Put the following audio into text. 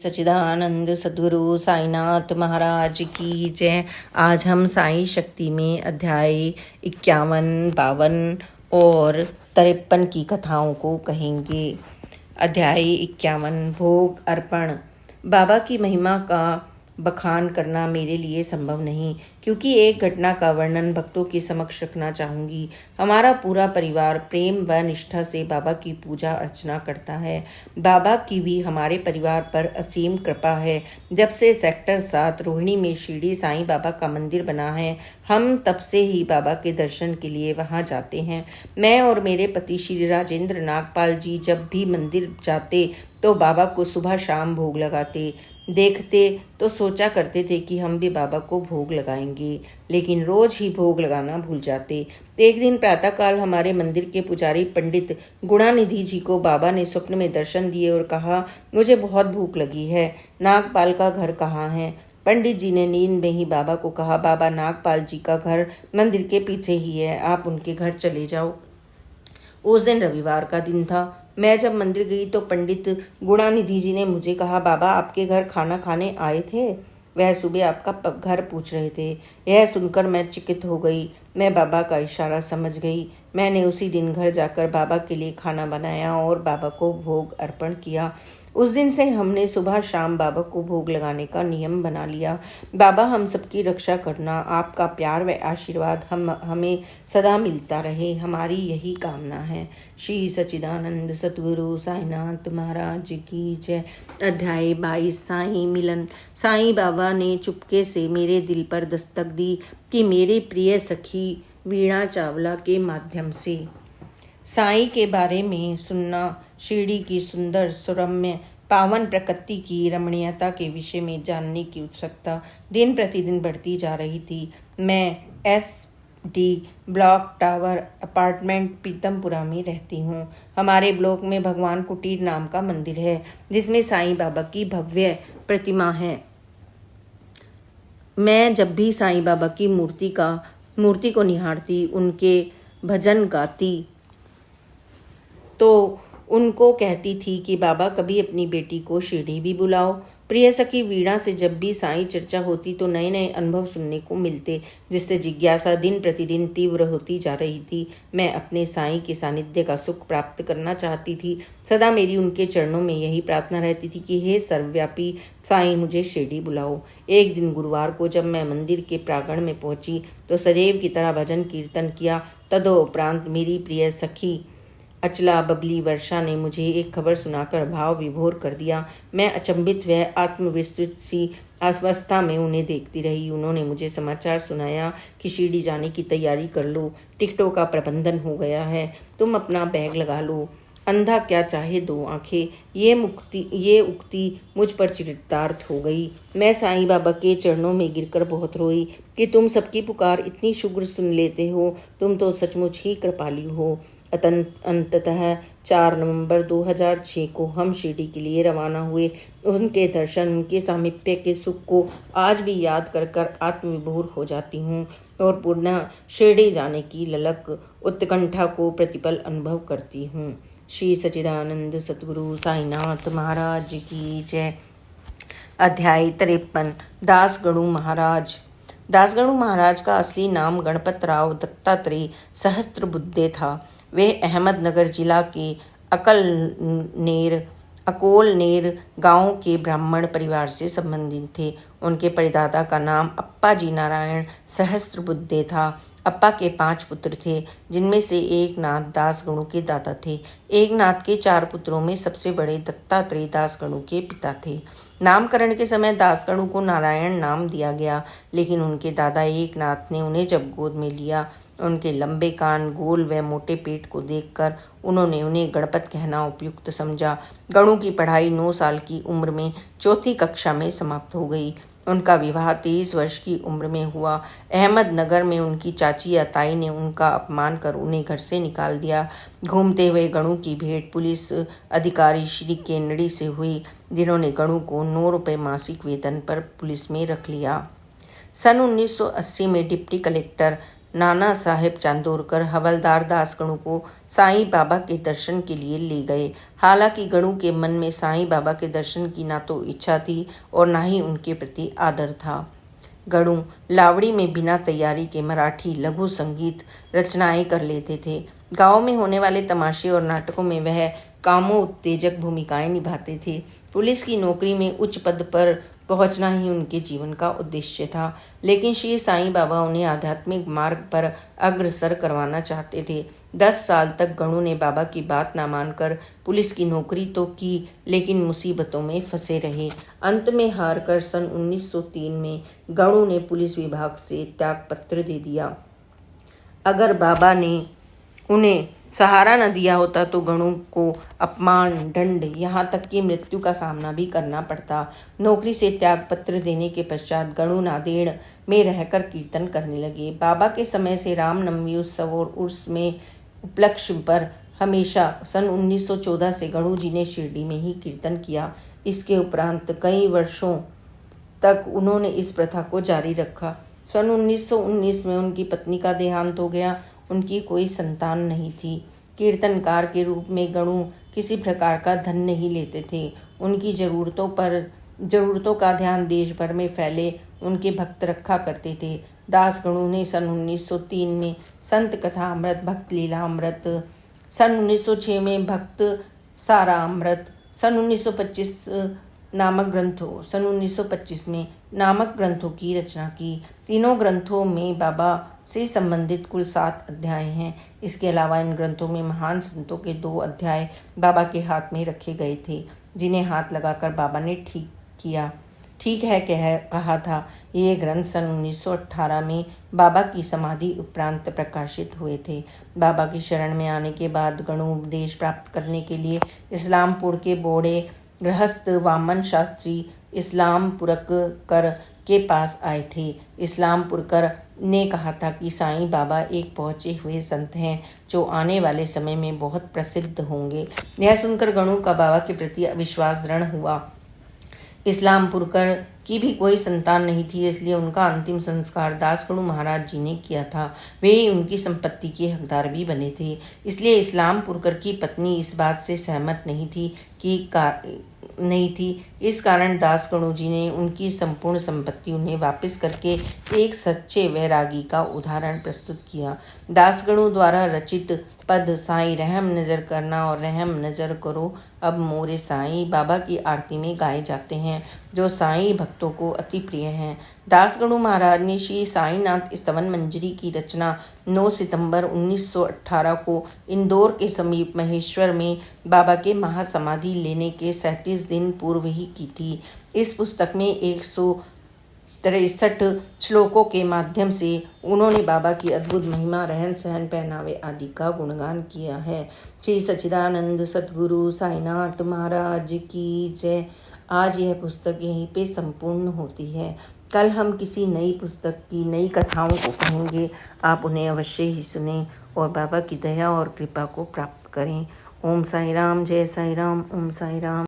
सच्चिदानंद सद्गुरु साईनाथ महाराज की जय। आज हम साई शक्ति में अध्याय 51, 52 और 53 की कथाओं को कहेंगे। अध्याय 51 भोग अर्पण। बाबा की महिमा का बखान करना मेरे लिए संभव नहीं, क्योंकि एक घटना का वर्णन भक्तों के समक्ष रखना चाहूँगी। हमारा पूरा परिवार प्रेम व निष्ठा से बाबा की पूजा अर्चना करता है। बाबा की भी हमारे परिवार पर असीम कृपा है। जब से सेक्टर 7 रोहिणी में शिरडी साईं बाबा का मंदिर बना है, हम तब से ही बाबा के दर्शन के लिए वहां जाते हैं। मैं और मेरे पति श्री राजेंद्र नागपाल जी जब भी मंदिर जाते तो बाबा को सुबह शाम भोग लगाते देखते तो सोचा करते थे कि हम भी बाबा को भोग लगाएंगे, लेकिन रोज ही भोग लगाना भूल जाते। एक दिन प्रातःकाल हमारे मंदिर के पुजारी पंडित गुणानिधि जी को बाबा ने स्वप्न में दर्शन दिए और कहा, मुझे बहुत भूख लगी है, नागपाल का घर कहाँ है? पंडित जी ने नींद में ही बाबा को कहा, बाबा नागपाल जी का घर मंदिर के पीछे ही है, आप उनके घर चले जाओ। उस दिन रविवार का दिन था। मैं जब मंदिर गई तो पंडित गुणानिधि जी ने मुझे कहा, बाबा आपके घर खाना खाने आए थे, वह सुबह आपका घर पूछ रहे थे। यह सुनकर मैं चकित हो गई। मैं बाबा का इशारा समझ गई। मैंने उसी दिन घर जाकर बाबा के लिए खाना बनाया और बाबा को भोग अर्पण किया। उस दिन से हमने सुबह शाम बाबा को भोग लगाने का नियम बना लिया। बाबा हम सबकी रक्षा करना, आपका प्यार व आशीर्वाद हमें सदा मिलता रहे, हमारी यही कामना है। श्री सच्चिदानंद सद्गुरु साईनाथ महाराज की जय। अध्याय 22 साईं मिलन। साईं बाबा ने चुपके से मेरे दिल पर दस्तक दी कि मेरी प्रिय सखी वीणा चावला के माध्यम से साईं के बारे में सुनना, शिरडी की सुंदर सुरम्य पावन प्रकृति की रमणीयता के विषय में जानने की उत्सुकता दिन प्रतिदिन बढ़ती जा रही थी। मैं SD block tower apartment Pitampura में रहती हूँ। हमारे ब्लॉक में भगवान कुटीर नाम का मंदिर है, जिसमें साईं बाबा की भव्य प्रतिमा है। मैं जब भी साईं बाबा की मूर्ति को निहारती, उनके भजन गाती तो उनको कहती थी कि बाबा कभी अपनी बेटी को शिरडी भी बुलाओ। प्रिय सखी वीणा से जब भी साईं चर्चा होती तो नए नए अनुभव सुनने को मिलते, जिससे जिज्ञासा दिन प्रतिदिन तीव्र होती जा रही थी। मैं अपने साईं के सानिध्य का सुख प्राप्त करना चाहती थी। सदा मेरी उनके चरणों में यही प्रार्थना रहती थी कि हे सर्वव्यापी साईं, मुझे शिरडी बुलाओ। एक दिन गुरुवार को जब मैं मंदिर के प्रांगण में पहुंची तो सदैव की तरह भजन कीर्तन किया। तदोपरांत मेरी प्रिय सखी अचला बबली वर्षा ने मुझे एक खबर सुनाकर भाव विभोर कर दिया। मैं अचंभित व आत्मविस्तृत सी अवस्था में उन्हें देखती रही। उन्होंने मुझे समाचार सुनाया कि शिरडी जाने की तैयारी कर लो, टिकटों का प्रबंधन हो गया है, तुम अपना बैग लगा लो, अंधा क्या चाहे दो आंखें। ये उक्ति मुझ पर चरितार्थ हो गई। मैं साईं बाबा के चरणों में गिरकर बहुत रोई कि तुम सबकी पुकार इतनी शीघ्र सुन लेते हो, तुम तो सचमुच ही कृपालु हो। अंततः 4 नवंबर 2006 को हम शिरडी के लिए रवाना हुए। उनके दर्शन, उनके सामीप्य के सुख को आज भी याद कर कर आत्मविभोर हो जाती हूँ और पुनः शिरडी जाने की ललक उत्कंठा को प्रतिपल अनुभव करती हूँ। श्री सच्चिदानंद सद्गुरु साईनाथ महाराज की जय। अध्याय 53 दासगणु महाराज। दासगणु महाराज का असली नाम गणपतराव दत्तात्रेय सहस्त्रबुद्धे था। वे अहमदनगर जिला के अकोलनेर गांव के ब्राह्मण परिवार से संबंधित थे। उनके परदादा का नाम अप्पा जी नारायण सहस्त्रबुद्धे था। अप्पा के 5 पुत्र थे, जिनमें से एक नाथ दासगणु के दादा थे। एक नाथ के 4 पुत्रों में सबसे बड़े दत्तात्रेय दासगणु के पिता थे। नामकरण के समय दासगणु को नारायण नाम दिया गया, लेकिन उनके दादा एक नाथ ने उन्हें जब गोद में लिया, उनके लंबे कान, गोल व मोटे पेट को देखकर उन्होंने उन्हें गणपत कहना उपयुक्त समझा। गणु की पढ़ाई 9 साल की उम्र में 4थी कक्षा में समाप्त हो गई। उनका विवाह 23 वर्ष की उम्र में हुआ। अहमदनगर में उनकी चाची या ताई ने उनका अपमान कर उन्हें घर से निकाल दिया। घूमते हुए गणु की भेंट पुलिस अधिकारी श्री केनड़ी से हुई, जिन्होंने गणु को 9 रुपये मासिक वेतन पर पुलिस में रख लिया। सन 1980 में डिप्टी कलेक्टर नाना साहेब चांदोरकर हवलदार दास गणु को साईं बाबा के दर्शन के लिए ले गए। हालांकि गणु के मन में साईं बाबा के दर्शन की ना तो इच्छा थी और ना ही उनके प्रति आदर था। गणु लावड़ी में बिना तैयारी के मराठी लघु संगीत रचनाएं कर लेते थे। गांव में होने वाले तमाशे और नाटकों में वह कामोत्तेजक भूमिकाएं निभाते थे। पुलिस की नौकरी में उच्च पद पर पहुंचना ही उनके जीवन का उद्देश्य था, लेकिन श्री साईं बाबा उन्हें आध्यात्मिक मार्ग पर अग्रसर करवाना चाहते थे। 10 साल तक गणु ने बाबा की बात न मानकर पुलिस की नौकरी तो की, लेकिन मुसीबतों में फंसे रहे। अंत में हार कर सन 1903 में गणु ने पुलिस विभाग से त्यागपत्र दे दिया। अगर बाबा ने उन्हें सहारा न दिया होता तो गणु को अपमान, दंड, यहाँ तक कि मृत्यु का सामना भी करना पड़ता। नौकरी से त्यागपत्र देने के पश्चात गणु नांदेड़ में रहकर कीर्तन करने लगे। बाबा के समय से रामनवमी उत्सव और उर्स में उपलक्ष्य पर हमेशा सन 1914 से गणु जी ने शिरडी में ही कीर्तन किया। इसके उपरांत कई वर्षों तक उन्होंने इस प्रथा को जारी रखा। सन 1919 में उनकी पत्नी का देहांत हो गया। उनकी कोई संतान नहीं थी। कीर्तनकार के रूप में गणु किसी प्रकार का धन नहीं लेते थे। उनकी जरूरतों का ध्यान देश भर में फैले उनके भक्त रखा करते थे। दास गणु ने सन 1903 में संत कथा अमृत, भक्त लीला अमृत, सन 1906 में भक्त सारा अमृत, सन 1925 में नामक ग्रंथों की रचना की। तीनों ग्रंथों में बाबा से संबंधित कुल 7 अध्याय हैं। इसके अलावा इन ग्रंथों में महान संतों के 2 अध्याय बाबा के हाथ में रखे गए थे, जिन्हें हाथ लगाकर बाबा ने ठीक है कहा था। ये ग्रंथ सन 1918 में बाबा की समाधि उपरांत प्रकाशित हुए थे। बाबा की शरण में आने के बाद गणु उपदेश प्राप्त करने के लिए इस्लामपुर के बोड़े गृहस्थ वामन शास्त्री इस्लामपुरकर के पास आए थे। इस्लामपुरकर ने कहा था कि साईं बाबा एक पहुँचे हुए संत हैं जो आने वाले समय में बहुत प्रसिद्ध होंगे। यह सुनकर गणु का बाबा के प्रति विश्वास दृढ़ हुआ। इस्लामपुरकर की भी कोई संतान नहीं थी, इसलिए उनका अंतिम संस्कार दास गणु महाराज जी ने किया था। वे ही उनकी संपत्ति के हकदार भी बने थे। इसलिए इस्लामपुरकर की पत्नी इस बात से सहमत नहीं थी। इस कारण दास गणु जी ने उनकी संपूर्ण संपत्ति उन्हें वापस करके एक सच्चे वैरागी का उदाहरण प्रस्तुत किया। दास गणु द्वारा रचित पद साईं रहम नजर करना और रहम नजर करो अब मोरे साईं बाबा की आरती में गाए जाते हैं, जो साईं भक्तों को अति प्रिय हैं। दास गणु महाराज ने श्री साईनाथ स्तवन मंजरी की रचना 9 सितंबर 1918 को इंदौर के समीप महेश्वर में बाबा के महासमाधि लेने के 37 दिन पूर्व ही की थी। इस पुस्तक में 163 श्लोकों के माध्यम से उन्होंने बाबा की अद्भुत महिमा, रहन सहन, पहनावे आदि का गुणगान किया है। श्री सच्चिदानंद सद्गुरु साईनाथ महाराज की जय। आज यह पुस्तक यहीं पे संपूर्ण होती है। कल हम किसी नई पुस्तक की नई कथाओं को पढ़ेंगे। आप उन्हें अवश्य ही सुनें और बाबा की दया और कृपा को प्राप्त करें। ओम साई राम, जय साई राम, ओम साई राम।